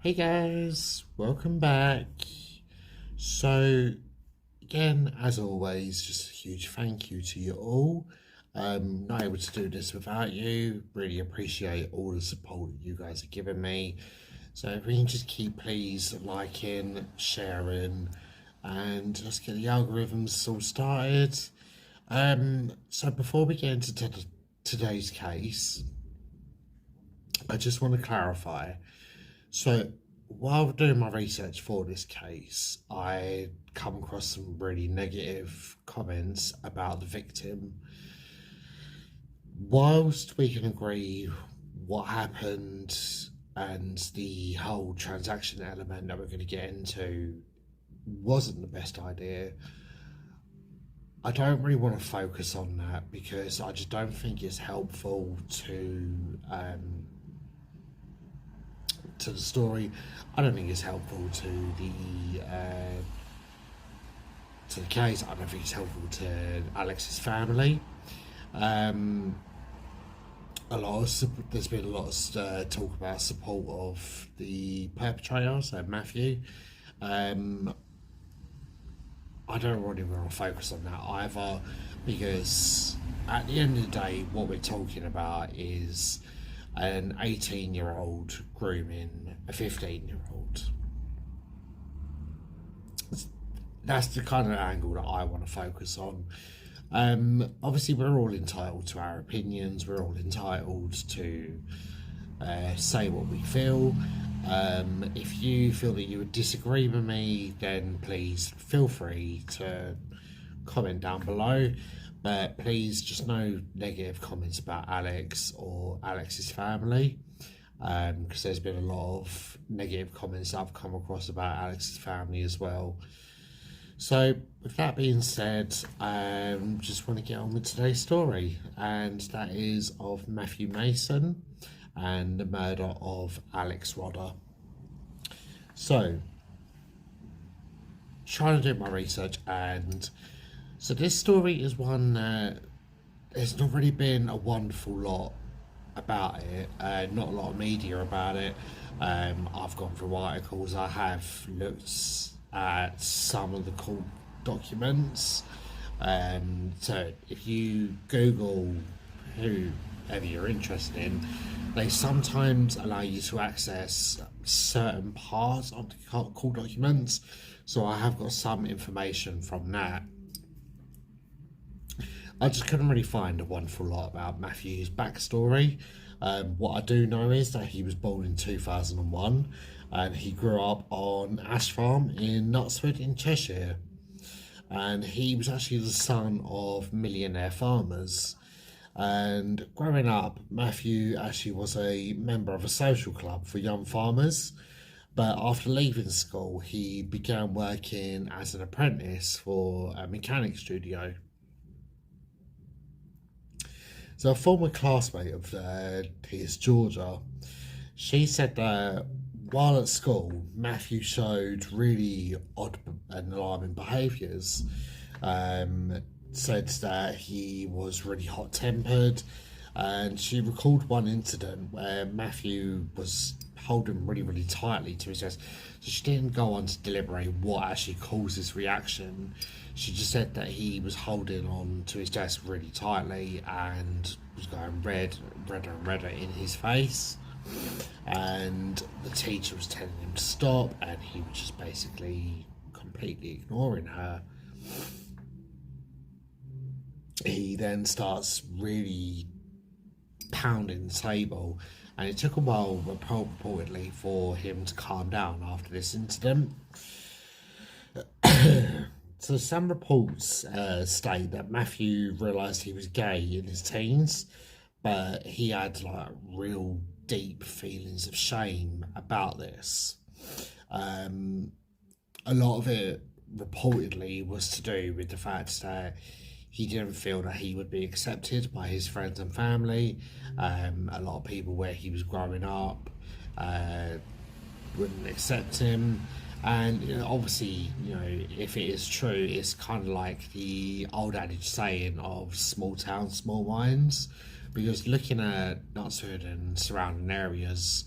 Hey guys, welcome back. So, again, as always, just a huge thank you to you all. Not able to do this without you. Really appreciate all the support that you guys are giving me. So, if we can just keep please liking, sharing, and let's get the algorithms all started. So before we get into today's case, I just want to clarify. So, while doing my research for this case, I come across some really negative comments about the victim. Whilst we can agree what happened and the whole transaction element that we're going to get into wasn't the best idea, I don't really want to focus on that because I just don't think it's helpful to the story. I don't think it's helpful to the case. I don't think it's helpful to Alex's family. There's been a lot of talk about support of the perpetrator, so Matthew. I don't really want to focus on that either because at the end of the day, what we're talking about is an 18-year-old grooming a 15-year-old. That's the kind of angle that I want to focus on. Obviously, we're all entitled to our opinions. We're all entitled to say what we feel. If you feel that you would disagree with me, then please feel free to comment down below. But please, just no negative comments about Alex or Alex's family, because there's been a lot of negative comments I've come across about Alex's family as well. So, with that being said, just want to get on with today's story, and that is of Matthew Mason and the murder of Alex Rodder. So, trying to do my research, and so this story is one that there's not really been a wonderful lot about it, not a lot of media about it. I've gone through articles, I have looked at some of the court documents. So if you Google whoever you're interested in, they sometimes allow you to access certain parts of the court documents. So I have got some information from that. I just couldn't really find a wonderful lot about Matthew's backstory. What I do know is that he was born in 2001 and he grew up on Ash Farm in Knutsford in Cheshire. And he was actually the son of millionaire farmers. And growing up, Matthew actually was a member of a social club for young farmers. But after leaving school, he began working as an apprentice for a mechanic studio. So a former classmate of his, Georgia, she said that while at school, Matthew showed really odd and alarming behaviours. Said that he was really hot-tempered, and she recalled one incident where Matthew was holding really, really tightly to his chest. So she didn't go on to deliberate what actually caused this reaction. She just said that he was holding on to his chest really tightly and was going redder and redder in his face. And the teacher was telling him to stop, and he was just basically completely ignoring her. He then starts really pounding the table, and it took a while reportedly for him to calm down after this incident. So some reports state that Matthew realised he was gay in his teens, but he had like real deep feelings of shame about this. A lot of it reportedly was to do with the fact that he didn't feel that he would be accepted by his friends and family. A lot of people where he was growing up wouldn't accept him. And you know, obviously, you know, if it is true, it's kind of like the old adage saying of small towns, small minds. Because looking at Knutsford and surrounding areas,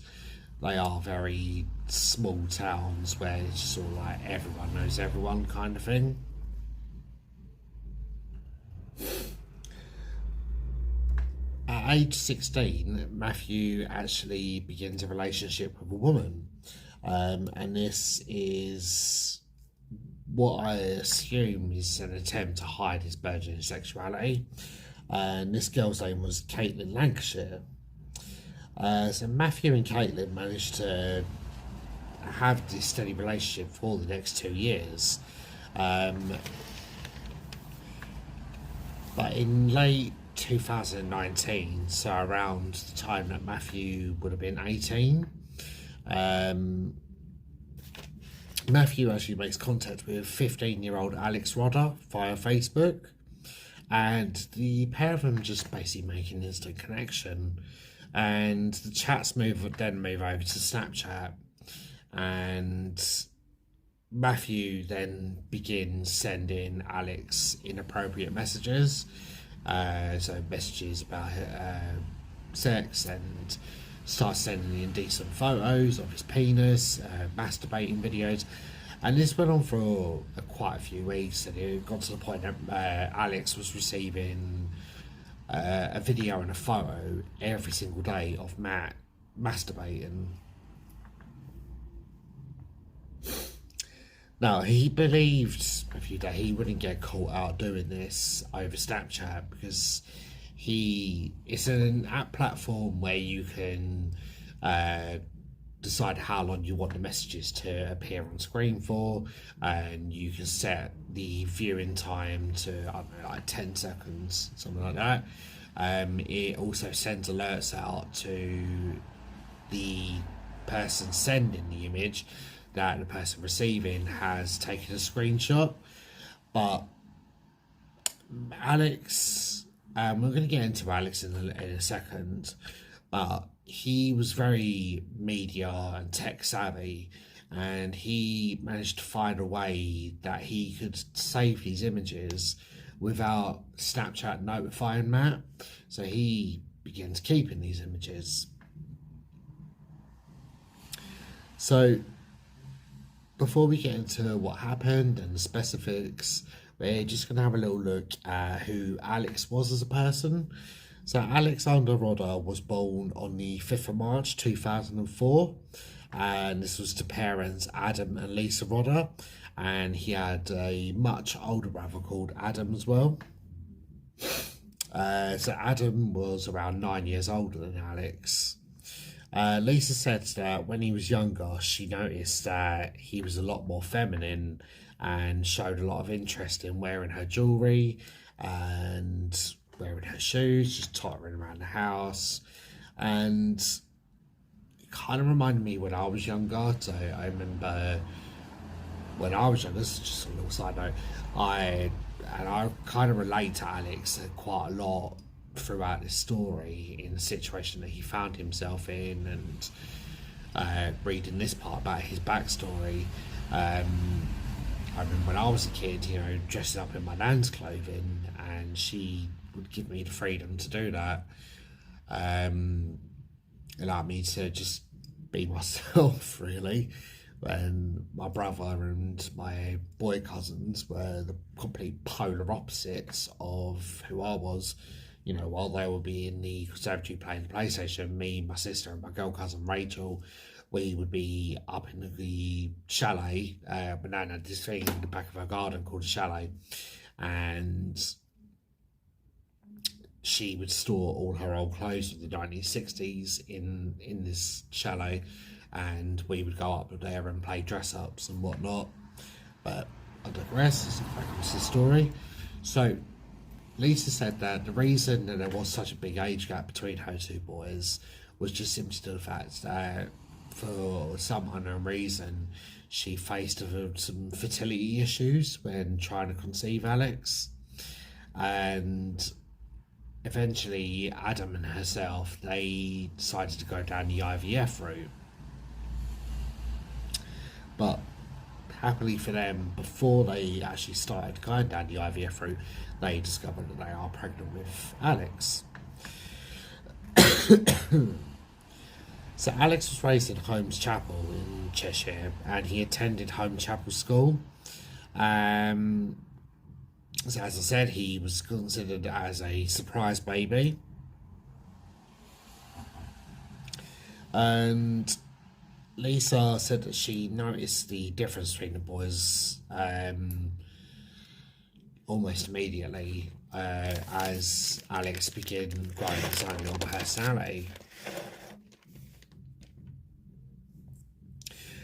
they are very small towns where it's just all like everyone knows everyone kind of thing. At age 16, Matthew actually begins a relationship with a woman. And this is what I assume is an attempt to hide his burgeoning sexuality. And this girl's name was Caitlin Lancashire. So Matthew and Caitlin managed to have this steady relationship for the next 2 years. But in late 2019, so around the time that Matthew would have been 18, Matthew actually makes contact with 15-year-old Alex Rodder via Facebook, and the pair of them just basically make an instant connection, and the chats then move over to Snapchat, and Matthew then begins sending Alex inappropriate messages, so messages about sex, and starts sending indecent photos of his penis, masturbating videos, and this went on for quite a few weeks, and it got to the point that Alex was receiving a video and a photo every single day of Matt masturbating. Now, he believed a few days he wouldn't get caught out doing this over Snapchat because it's an app platform where you can decide how long you want the messages to appear on screen for, and you can set the viewing time to, I don't know, like 10 seconds, something like that. It also sends alerts out to the person sending the image that the person receiving has taken a screenshot. But Alex, we're going to get into Alex in a second, but he was very media and tech savvy, and he managed to find a way that he could save these images without Snapchat notifying Matt. So he begins keeping these images. So before we get into what happened and the specifics, we're just going to have a little look at who Alex was as a person. So Alexander Rodder was born on the 5th of March 2004, and this was to parents Adam and Lisa Rodder, and he had a much older brother called Adam as well. So Adam was around 9 years older than Alex. Lisa said that when he was younger, she noticed that he was a lot more feminine and showed a lot of interest in wearing her jewellery and wearing her shoes, just tottering around the house. And it kind of reminded me when I was younger. So I remember when I was younger, this is just a little side note, I kind of relate to Alex quite a lot throughout this story in the situation that he found himself in, and reading this part about his backstory. I remember when I was a kid, dressing up in my nan's clothing, and she would give me the freedom to do that, allowed me to just be myself, really. And my brother and my boy cousins were the complete polar opposites of who I was. While they would be in the conservatory playing the PlayStation, me, my sister, and my girl cousin Rachel, we would be up in the chalet. My nan had this thing in the back of her garden called a chalet, and she would store all her old clothes from the 1960s in this chalet, and we would go up there and play dress-ups and whatnot. But I digress, this is back to the story. So Lisa said that the reason that there was such a big age gap between her two boys was just simply to the fact that for some unknown reason she faced some fertility issues when trying to conceive Alex, and eventually Adam and herself, they decided to go down the IVF route. But happily for them, before they actually started going down the IVF route, they discovered that they are pregnant with Alex. So Alex was raised in Holmes Chapel in Cheshire, and he attended Holmes Chapel School. Um, so as I said, he was considered as a surprise baby, and Lisa said that she noticed the difference between the boys almost immediately as Alex began growing his own little personality.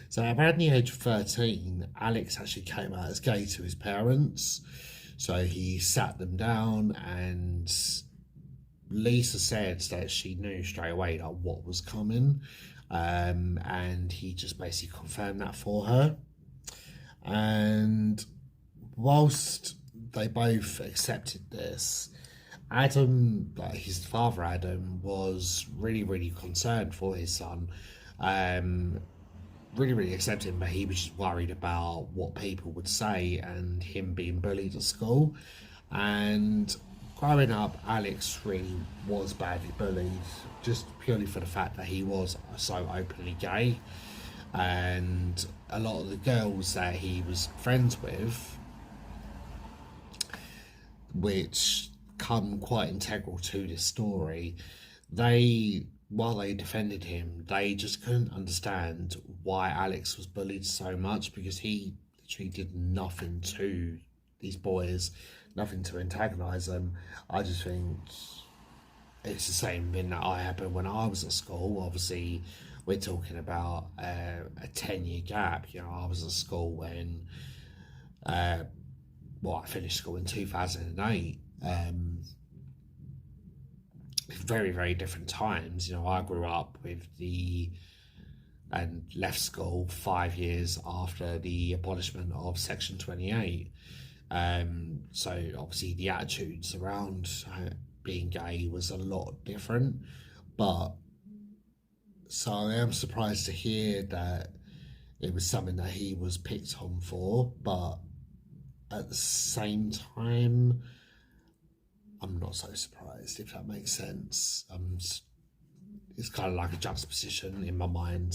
So around the age of 13, Alex actually came out as gay to his parents. So he sat them down, and Lisa said that she knew straight away like what was coming, and he just basically confirmed that for her. And whilst they both accepted this, Adam, like his father Adam, was really concerned for his son. Really accepted him, but he was just worried about what people would say and him being bullied at school. And growing up, Alex really was badly bullied, just purely for the fact that he was so openly gay. And a lot of the girls that he was friends with, which come quite integral to this story, while they defended him, they just couldn't understand why Alex was bullied so much, because he literally did nothing to these boys, nothing to antagonise them. I just think it's the same thing that I happened when I was at school. Obviously, we're talking about a 10-year gap. You know, I was at school when, I finished school in 2008. Very different times. You know, I grew up and left school 5 years after the abolishment of Section 28. So obviously the attitudes around being gay was a lot different. But so I am surprised to hear that it was something that he was picked on for, but at the same time, I'm not so surprised, if that makes sense. It's kind of like a juxtaposition in my mind.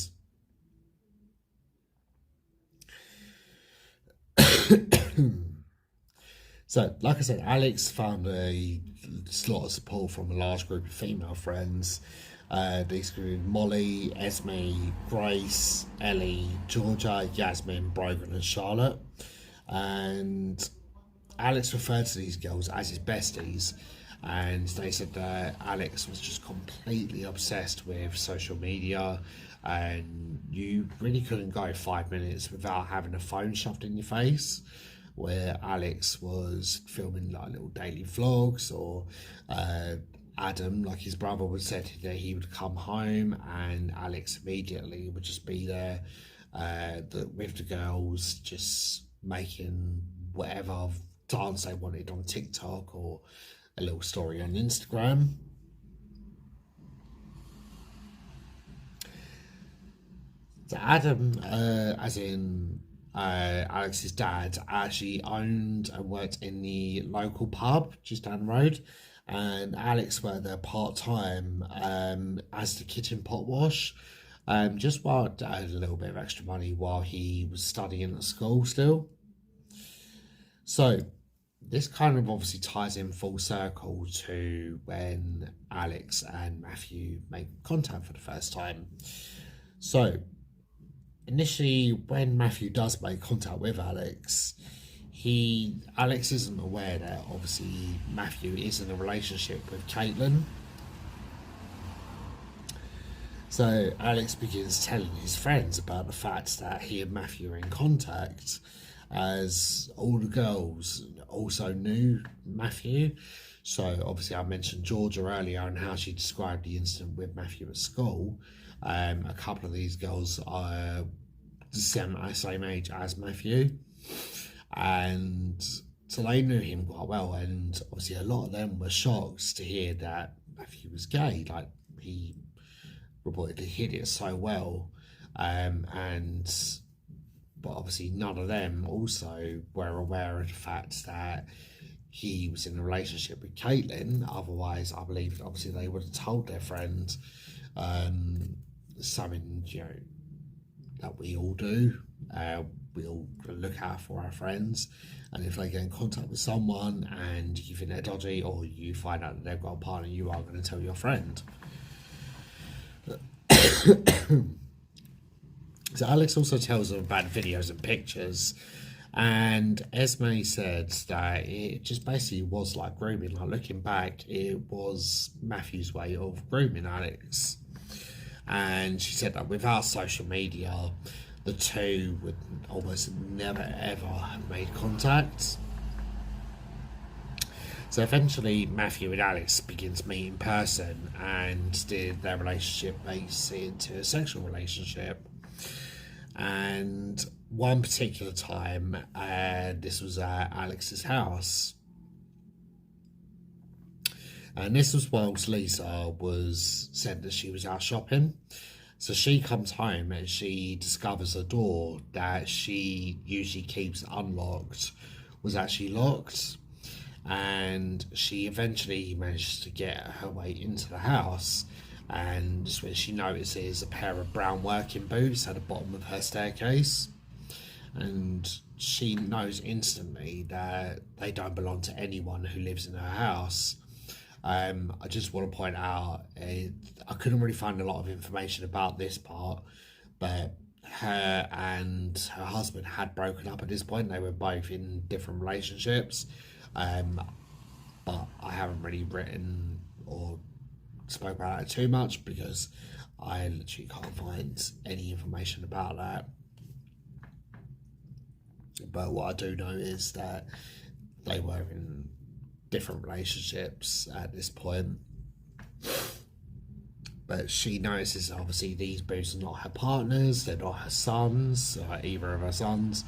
So, like I said, Alex found a lot of support from a large group of female friends. These include Molly, Esme, Grace, Ellie, Georgia, Yasmin, Brogan, and Charlotte. And Alex referred to these girls as his besties, and they said that Alex was just completely obsessed with social media, and you really couldn't go 5 minutes without having a phone shoved in your face, where Alex was filming like little daily vlogs, or Adam, like his brother, would said that he would come home and Alex immediately would just be there with the girls, just making whatever dance they wanted on TikTok or a little story on Instagram. So Adam, as in Alex's dad, actually owned and worked in the local pub just down the road, and Alex worked there part-time as the kitchen pot wash, just while a little bit of extra money while he was studying at school still. So this kind of obviously ties in full circle to when Alex and Matthew make contact for the first time. So initially, when Matthew does make contact with Alex, Alex isn't aware that obviously Matthew is in a relationship with Caitlin. So Alex begins telling his friends about the fact that he and Matthew are in contact, as all the girls also knew Matthew. So obviously I mentioned Georgia earlier and how she described the incident with Matthew at school. A couple of these girls are the same age as Matthew, and so they knew him quite well, and obviously a lot of them were shocked to hear that Matthew was gay. Like, he reportedly hid it so well, but obviously none of them also were aware of the fact that he was in a relationship with Caitlin. Otherwise, I believe obviously they would have told their friends. something, you know, that we all do. We all look out for our friends, and if they get in contact with someone and you think they're dodgy, or you find out that they've got a partner, you are going to tell your friend. So Alex also tells them about videos and pictures, and Esme said that it just basically was like grooming. Like, looking back, it was Matthew's way of grooming Alex. And she said that without social media, the two would almost never ever have made contact. So eventually Matthew and Alex begin to meet in person, and their relationship makes it into a sexual relationship. And one particular time, this was at Alex's house, and this was whilst Lisa said that she was out shopping. So she comes home and she discovers a door that she usually keeps unlocked was actually locked, and she eventually managed to get her way into the house. And just when she notices a pair of brown working boots at the bottom of her staircase, and she knows instantly that they don't belong to anyone who lives in her house. I just want to point out, I couldn't really find a lot of information about this part, but her and her husband had broken up at this point. They were both in different relationships, but I haven't really written or spoke about it too much because I literally can't find any information about that. But what I do know is that they were in different relationships at this point. But she notices, obviously, these boots are not her partners, they're not her sons, either of her sons.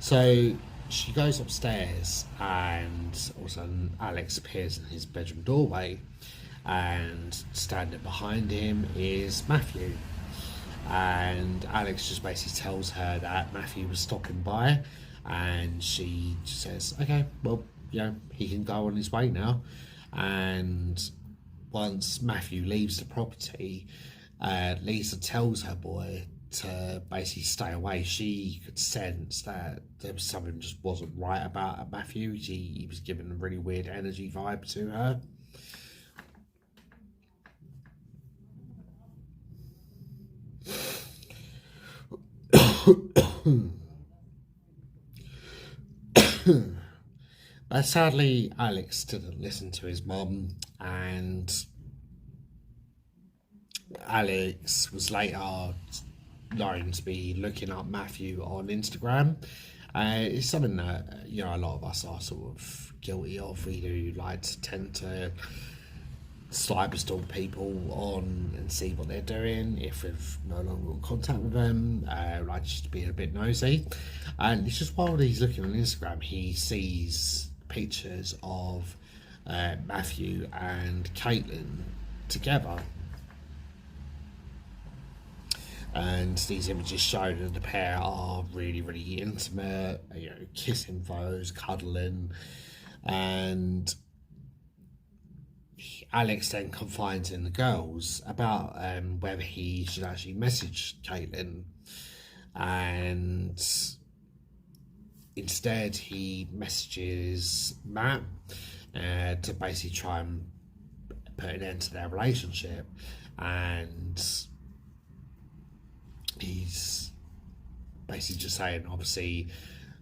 So she goes upstairs, and all of a sudden Alex appears in his bedroom doorway, and standing behind him is Matthew. And Alex just basically tells her that Matthew was stopping by, and she says, okay, well, you know, he can go on his way now. And once Matthew leaves the property, Lisa tells her boy to basically stay away. She could sense that there was something just wasn't right about Matthew. He was giving a really weird energy vibe to her. But sadly, Alex didn't listen to his mum, and Alex was later known to be looking up Matthew on Instagram. It's something that, you know, a lot of us are sort of guilty of. We do like to tend to cyber stalk people on and see what they're doing if we've no longer got contact with them, like just being a bit nosy. And it's just while he's looking on Instagram, he sees pictures of Matthew and Caitlin together, and these images show that the pair are really, really intimate, you know, kissing photos, cuddling. And Alex then confides in the girls about whether he should actually message Caitlin, and instead he messages Matt to basically try and put an end to their relationship. And he's basically just saying, obviously,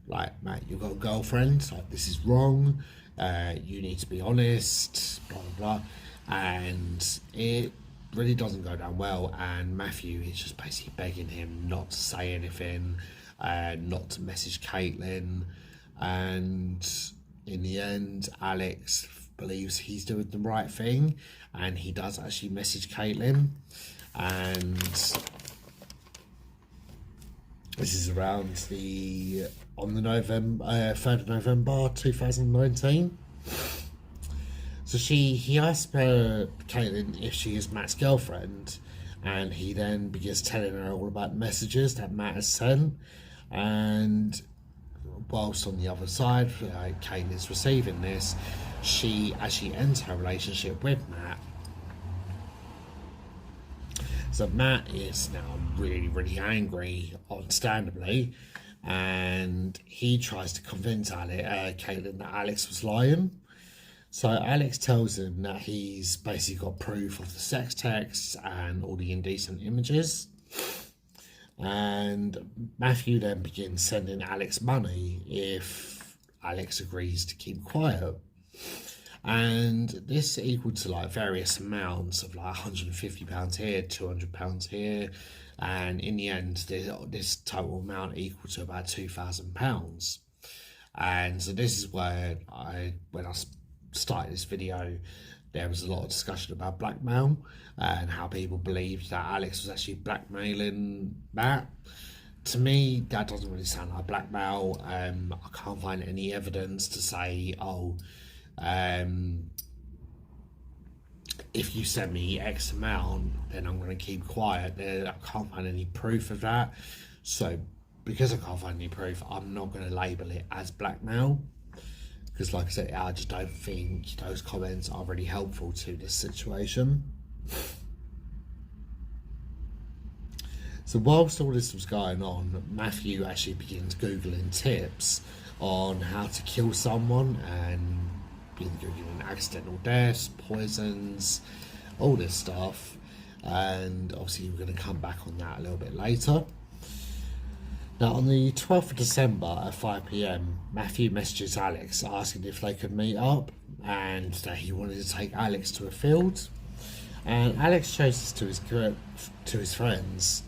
like, Matt, you've got a girlfriend, like, this is wrong, you need to be honest, blah blah blah. And it really doesn't go down well, and Matthew is just basically begging him not to say anything, not to message Caitlin. And in the end, Alex believes he's doing the right thing, and he does actually message Caitlin. And this is around on the 3rd of November 2019. So he asked Caitlin if she is Matt's girlfriend, and he then begins telling her all about the messages that Matt has sent. And whilst on the other side, Caitlin is receiving this, she actually ends her relationship with Matt. So Matt is now really, really angry, understandably, and he tries to convince Caitlin that Alex was lying. So Alex tells him that he's basically got proof of the sex texts and all the indecent images. And Matthew then begins sending Alex money if Alex agrees to keep quiet. And this equal to like various amounts of like £150 here, £200 here, and in the end, this total amount equal to about £2,000. And so this is where when I started this video, there was a lot of discussion about blackmail and how people believed that Alex was actually blackmailing Matt. To me, that doesn't really sound like blackmail. I can't find any evidence to say, if you send me X amount, then I'm going to keep quiet. I can't find any proof of that. So because I can't find any proof, I'm not going to label it as blackmail. Because like I said, I just don't think those comments are really helpful to this situation. So whilst all this was going on, Matthew actually begins Googling tips on how to kill someone, and begins Googling accidental deaths, poisons, all this stuff. And obviously we're going to come back on that a little bit later. Now, on the 12th of December at 5 p.m, Matthew messages Alex asking if they could meet up and that he wanted to take Alex to a field. And Alex shows this to his friends,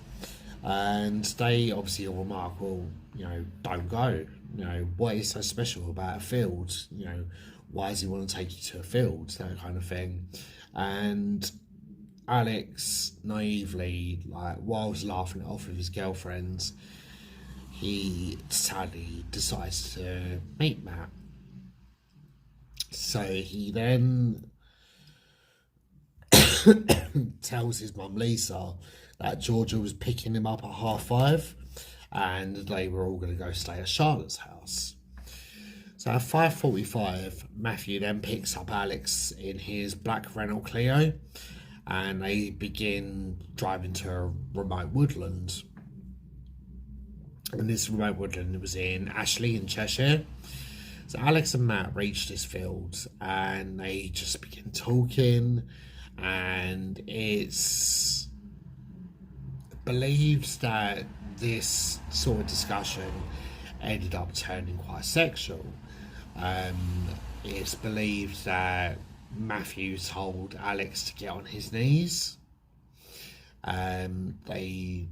and they obviously all remark, well, don't go. What is so special about a field? Why does he want to take you to a field? That kind of thing. And Alex naively, whilst laughing it off with his girlfriends, he sadly decides to meet Matt. So he then tells his mum Lisa that Georgia was picking him up at 5:30 and they were all going to go stay at Charlotte's house. So at 5:45, Matthew then picks up Alex in his black Renault Clio and they begin driving to a remote woodland. And this remote woodland was in Ashley in Cheshire. So Alex and Matt reach this field and they just begin talking, and it's believed that this sort of discussion ended up turning quite sexual. It's believed that Matthew told Alex to get on his knees. They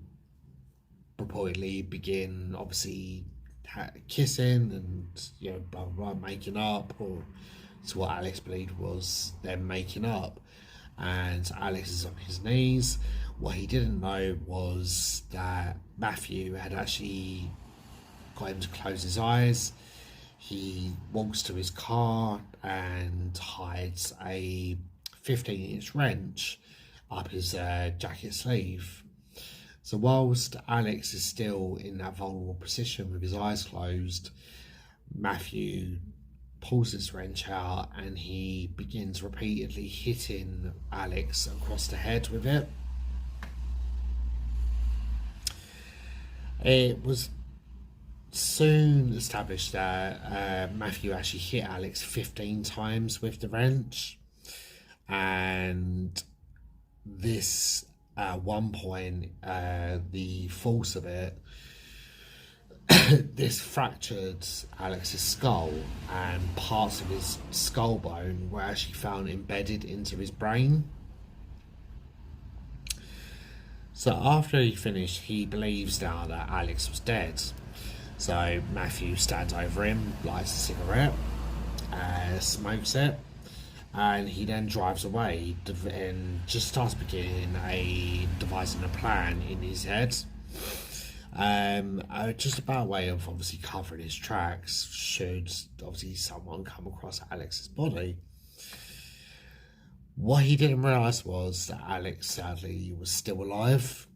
purportedly begin obviously kissing and blah blah blah, making up, or it's what Alex believed was them making up. And Alex is on his knees. What he didn't know was that Matthew had actually got him to close his eyes. He walks to his car and hides a 15-inch wrench up his jacket sleeve. So whilst Alex is still in that vulnerable position with his eyes closed, Matthew pulls this wrench out and he begins repeatedly hitting Alex across the head with it. It was soon established that Matthew actually hit Alex 15 times with the wrench, and this at one point the force of it this fractured Alex's skull, and parts of his skull bone were actually found embedded into his brain. So after he finished, he believes now that Alex was dead. So Matthew stands over him, lights a cigarette, smokes it, and he then drives away and just starts devising a plan in his head. Just about a way of obviously covering his tracks should obviously someone come across Alex's body. What he didn't realise was that Alex sadly was still alive.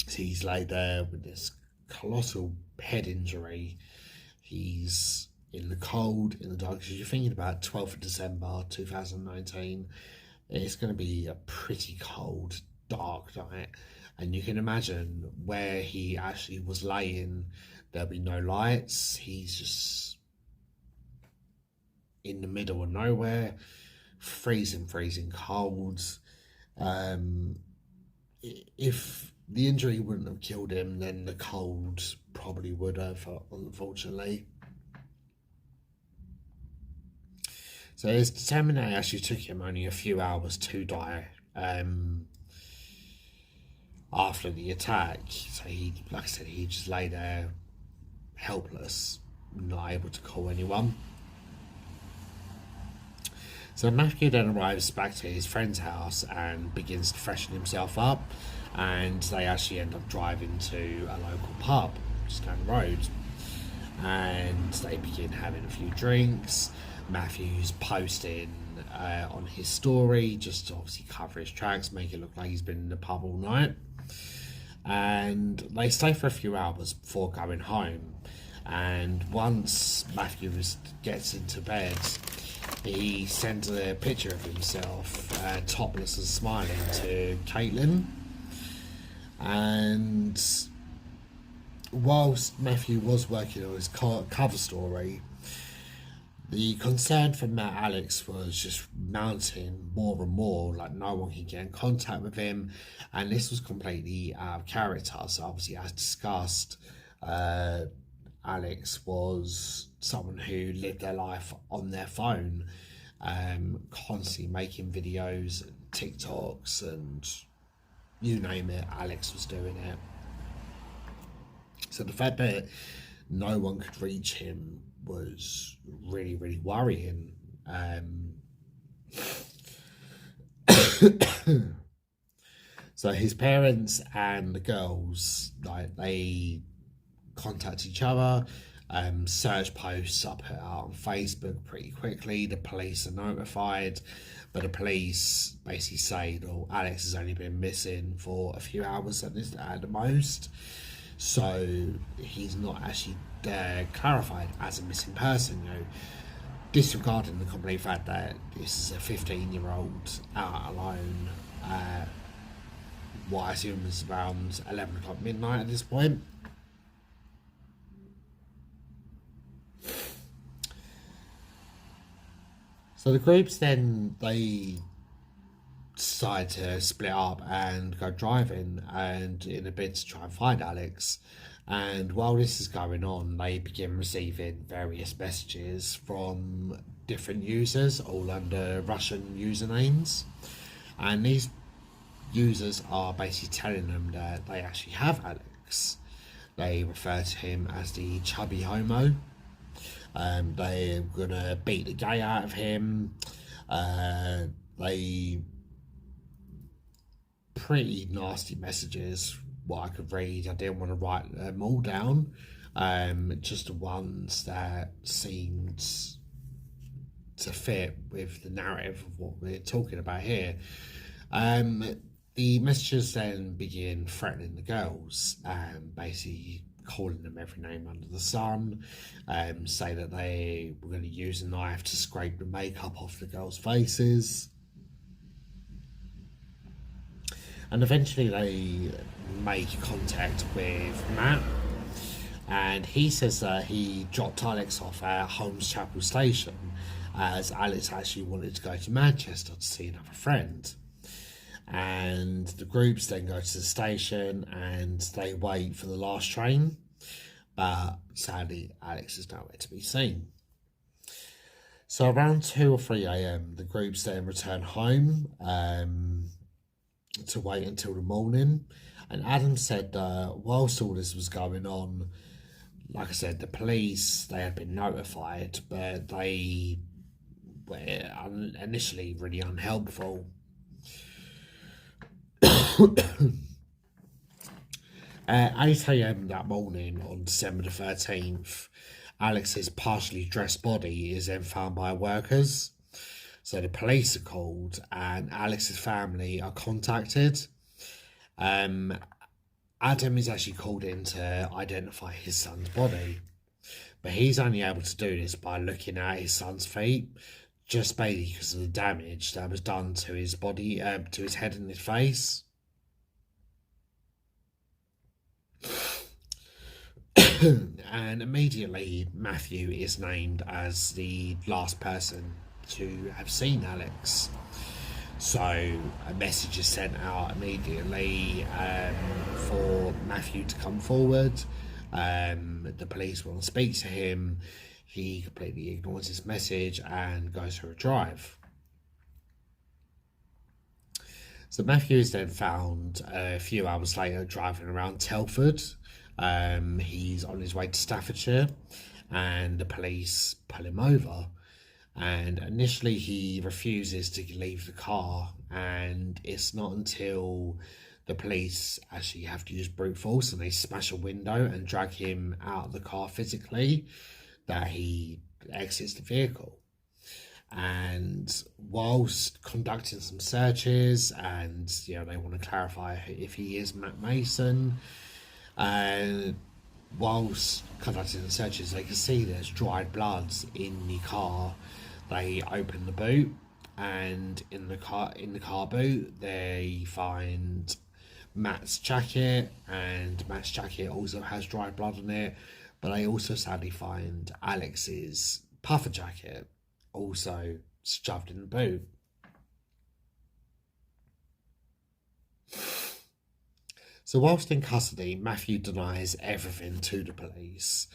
So he's laid there with this colossal head injury. He's in the cold, in the dark. Because you're thinking about 12th of December 2019, it's going to be a pretty cold, dark night. And you can imagine where he actually was laying, there'll be no lights. He's just in the middle of nowhere, freezing cold. If the injury wouldn't have killed him, then the cold probably would have, unfortunately. So it's determined that it actually took him only a few hours to die after the attack. So he, like I said, he just lay there helpless, not able to call anyone. So Matthew then arrives back to his friend's house and begins to freshen himself up, and they actually end up driving to a local pub just down the road, and they begin having a few drinks. Matthew's posting on his story just to obviously cover his tracks, make it look like he's been in the pub all night, and they stay for a few hours before going home. And once Matthew gets into bed, he sends a picture of himself topless and smiling to Caitlin. And whilst Matthew was working on his cover story, the concern for Matt Alex was just mounting more and more, like no one could get in contact with him, and this was completely out of character. So obviously, as discussed, Alex was someone who lived their life on their phone, constantly making videos, TikToks, and you name it, Alex was doing it. So the fact that no one could reach him was really worrying. So his parents and the girls, like, they contact each other. Search posts are put out on Facebook pretty quickly. The police are notified, but the police basically say, "Oh, Alex has only been missing for a few hours at the most, so he's not actually clarified as a missing person." You know, disregarding the complete fact that this is a 15-year-old out alone. What I assume is around 11 o'clock midnight at this point. So the groups then, they decide to split up and go driving, and in a bid to try and find Alex. And while this is going on, they begin receiving various messages from different users, all under Russian usernames. And these users are basically telling them that they actually have Alex. They refer to him as the chubby homo. They're gonna beat the gay out of him. They pretty nasty messages, what I could read. I didn't want to write them all down, just the ones that seemed to fit with the narrative of what we're talking about here. The messages then begin threatening the girls, basically calling them every name under the sun, say that they were going to use a knife to scrape the makeup off the girls' faces. And eventually they make contact with Matt, and he says that he dropped Alex off at Holmes Chapel Station, as Alex actually wanted to go to Manchester to see another friend. And the groups then go to the station and they wait for the last train, but sadly Alex is nowhere to be seen. So around 2 or 3 a.m. the groups then return home to wait until the morning. And Adam said whilst all this was going on, like I said, the police, they had been notified, but they were initially really unhelpful. At 8 a.m. that morning on December the 13th, Alex's partially dressed body is then found by workers. So the police are called and Alex's family are contacted. Adam is actually called in to identify his son's body, but he's only able to do this by looking at his son's feet just basically because of the damage that was done to his body, to his head and his face. And immediately Matthew is named as the last person to have seen Alex. So a message is sent out immediately for Matthew to come forward. The police want to speak to him. He completely ignores this message and goes for a drive. So Matthew is then found a few hours later driving around Telford. He's on his way to Staffordshire, and the police pull him over. And initially he refuses to leave the car, and it's not until the police actually have to use brute force and they smash a window and drag him out of the car physically that he exits the vehicle. And whilst conducting some searches, and they want to clarify if he is Matt Mason, and whilst conducting the searches they can see there's dried blood in the car. They open the boot, and in the car boot they find Matt's jacket, and Matt's jacket also has dried blood on it, but they also sadly find Alex's puffer jacket also shoved in the boot. So whilst in custody, Matthew denies everything to the police,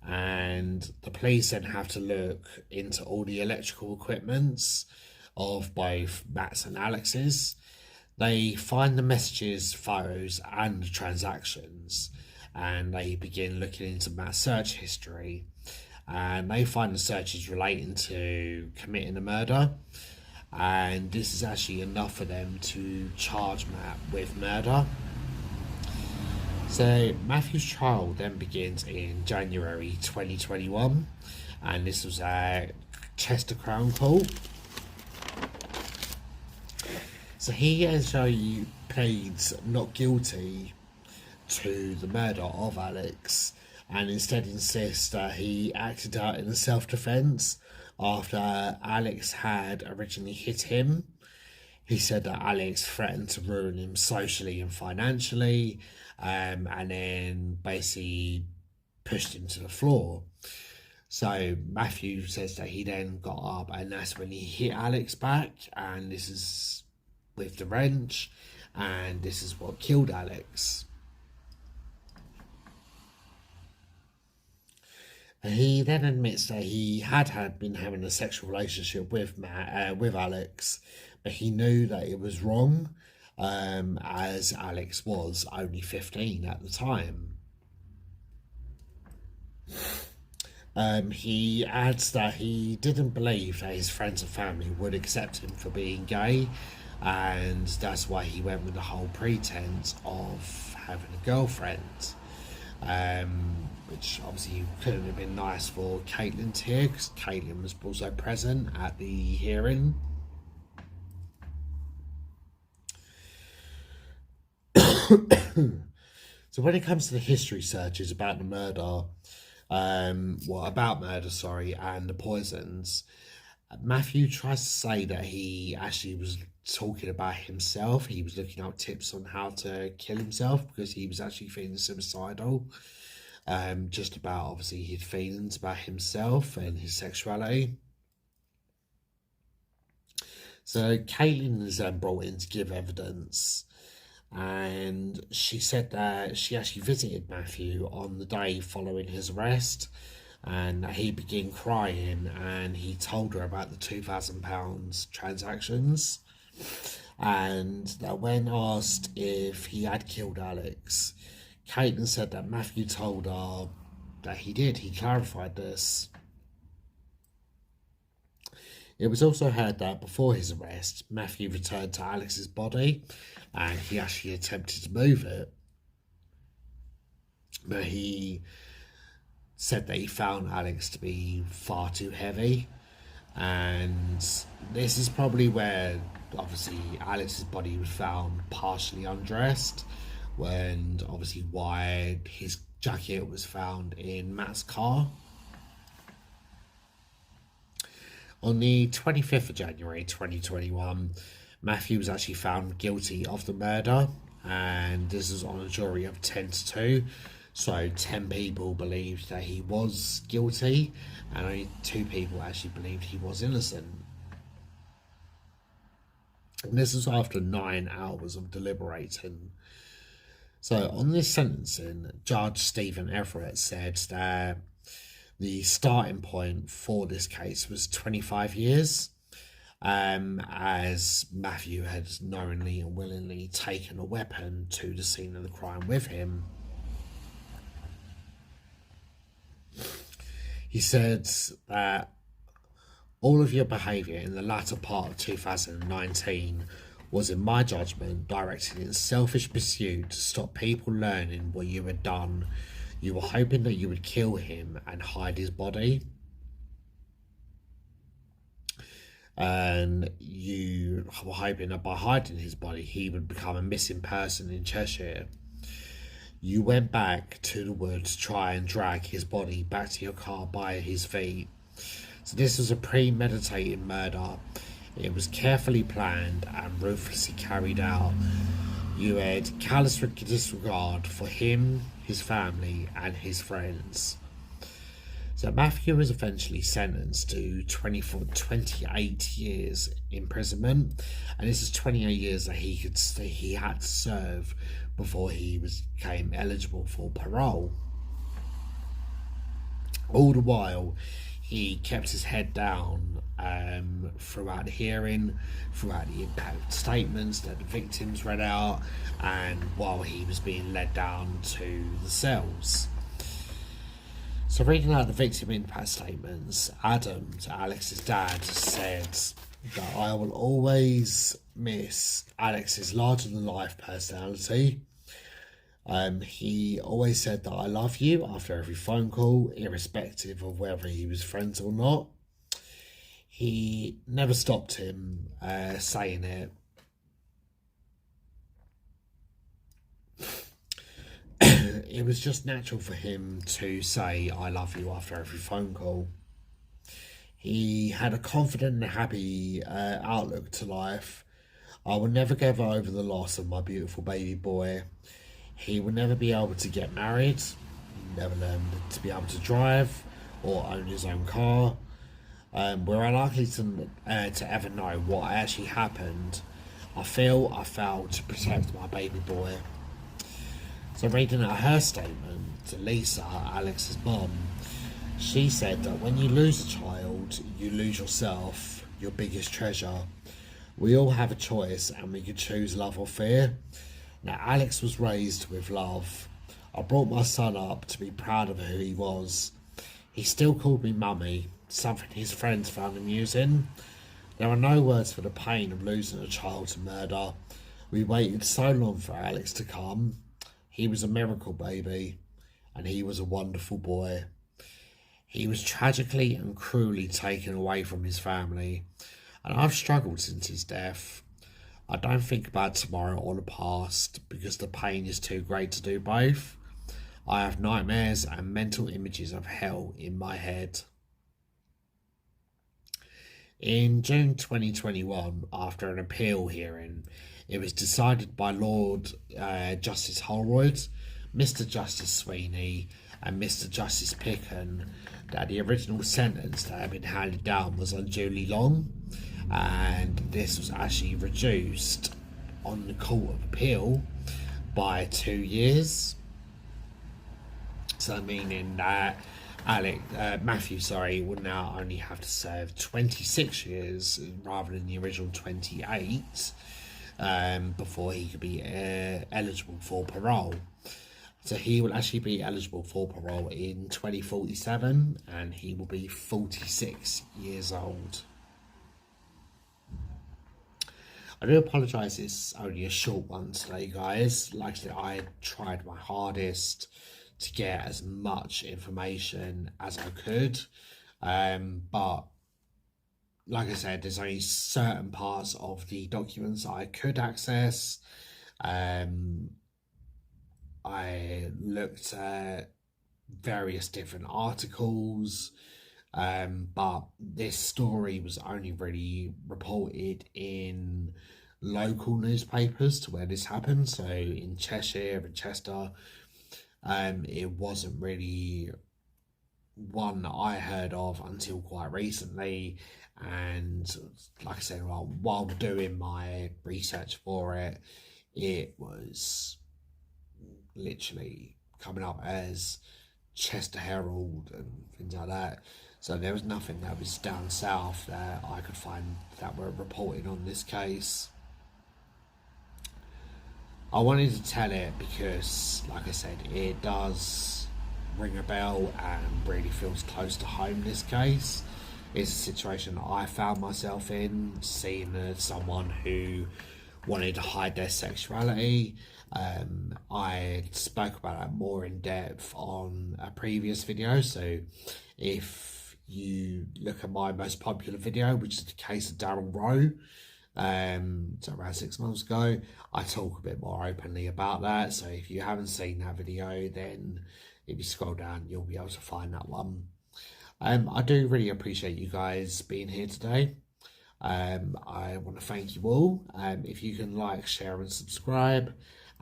and the police then have to look into all the electrical equipments of both Matt's and Alex's. They find the messages, photos and the transactions, and they begin looking into Matt's search history, and they find the searches relating to committing a murder, and this is actually enough for them to charge Matt with murder. So Matthew's trial then begins in January 2021, and this was at Chester Crown Court. So he actually pleads not guilty to the murder of Alex, and instead insists that he acted out in self-defense after Alex had originally hit him. He said that Alex threatened to ruin him socially and financially, and then basically pushed him to the floor. So Matthew says that he then got up, and that's when he hit Alex back, and this is with the wrench, and this is what killed Alex. And he then admits that he had been having a sexual relationship with Alex, but he knew that it was wrong, as Alex was only 15 at the time. He adds that he didn't believe that his friends and family would accept him for being gay, and that's why he went with the whole pretense of having a girlfriend, which obviously couldn't have been nice for Caitlin to hear, because Caitlin was also present at the hearing. So when it comes to the history searches about the murder, and the poisons, Matthew tries to say that he actually was talking about himself. He was looking up tips on how to kill himself because he was actually feeling suicidal. Just about obviously his feelings about himself and his sexuality. So Caitlin is then brought in to give evidence, and she said that she actually visited Matthew on the day following his arrest, and he began crying, and he told her about the £2,000 transactions, and that when asked if he had killed Alex, Caitlin said that Matthew told her that he did. He clarified this. It was also heard that before his arrest, Matthew returned to Alex's body, and he actually attempted to move it, but he said that he found Alex to be far too heavy, and this is probably where obviously Alex's body was found partially undressed, when obviously why his jacket was found in Matt's car. On the 25th of January 2021, Matthew was actually found guilty of the murder, and this was on a jury of 10 to 2. So 10 people believed that he was guilty, and only 2 people actually believed he was innocent. And this was after 9 hours of deliberating. So on this sentencing, Judge Stephen Everett said that the starting point for this case was 25 years, as Matthew had knowingly and willingly taken a weapon to the scene of the crime with him. He said that all of your behaviour in the latter part of 2019 was, in my judgment, directed in selfish pursuit to stop people learning what you had done. You were hoping that you would kill him and hide his body. And you were hoping that by hiding his body, he would become a missing person in Cheshire. You went back to the woods to try and drag his body back to your car by his feet. So this was a premeditated murder. It was carefully planned and ruthlessly carried out. You had callous disregard for him, his family, and his friends. So Matthew was eventually sentenced to 28 years imprisonment, and this is 28 years that he had to serve before he became eligible for parole. All the while, he kept his head down throughout the hearing, throughout the impact statements that the victims read out, and while he was being led down to the cells. So reading out the victim impact statements, Adam, Alex's dad, said that I will always miss Alex's larger-than-life personality. He always said that I love you after every phone call, irrespective of whether he was friends or not. He never stopped him saying it. It was just natural for him to say I love you after every phone call. He had a confident and happy outlook to life. I will never give over the loss of my beautiful baby boy. He will never be able to get married, never learn to be able to drive or own his own car. We're unlikely to ever know what actually happened. I feel I failed to protect my baby boy. So reading out her statement to Lisa, Alex's mum, she said that when you lose a child, you lose yourself, your biggest treasure. We all have a choice and we could choose love or fear. Now, Alex was raised with love. I brought my son up to be proud of who he was. He still called me mummy, something his friends found amusing. There are no words for the pain of losing a child to murder. We waited so long for Alex to come. He was a miracle baby, and he was a wonderful boy. He was tragically and cruelly taken away from his family, and I've struggled since his death. I don't think about tomorrow or the past because the pain is too great to do both. I have nightmares and mental images of hell in my head. In June 2021, after an appeal hearing, it was decided by Lord Justice Holroyd, Mr. Justice Sweeney, and Mr. Justice Picken that the original sentence that had been handed down was unduly long, and this was actually reduced on the Court of Appeal by 2 years. So meaning that Matthew would now only have to serve 26 years rather than the original 28 before he could be eligible for parole. So he will actually be eligible for parole in 2047 and he will be 46 years old. I do apologise, it's only a short one today, guys. Like I said, I tried my hardest to get as much information as I could. But like I said, there's only certain parts of the documents I could access. I looked at various different articles But this story was only really reported in local newspapers to where this happened. So in Cheshire and Chester, it wasn't really one that I heard of until quite recently. And like I said, while doing my research for it, it was literally coming up as Chester Herald and things like that. So there was nothing that was down south that I could find that were reporting on this case. I wanted to tell it because, like I said, it does ring a bell and really feels close to home. This case is a situation that I found myself in, seeing as someone who wanted to hide their sexuality. I spoke about that more in depth on a previous video, so if you look at my most popular video, which is the case of Daryl Rowe, so around 6 months ago, I talk a bit more openly about that. So if you haven't seen that video, then if you scroll down, you'll be able to find that one. I do really appreciate you guys being here today. I want to thank you all. If you can like, share and subscribe,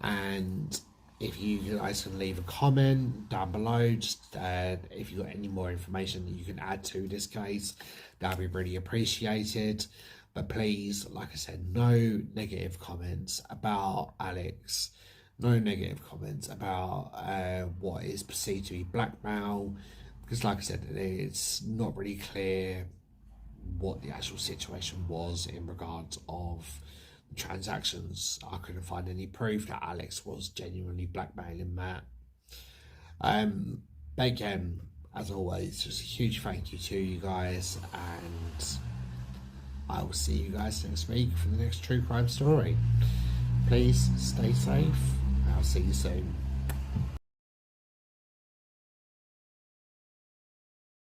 and if you guys can leave a comment down below, just if you've got any more information that you can add to this case, that'd be really appreciated. But please, like I said, no negative comments about Alex, no negative comments about what is perceived to be blackmail, because like I said, it's not really clear what the actual situation was in regards of the transactions. I couldn't find any proof that Alex was genuinely blackmailing Matt. But again, as always, just a huge thank you to you guys, and I will see you guys next week for the next true crime story. Please stay safe. I'll see you soon.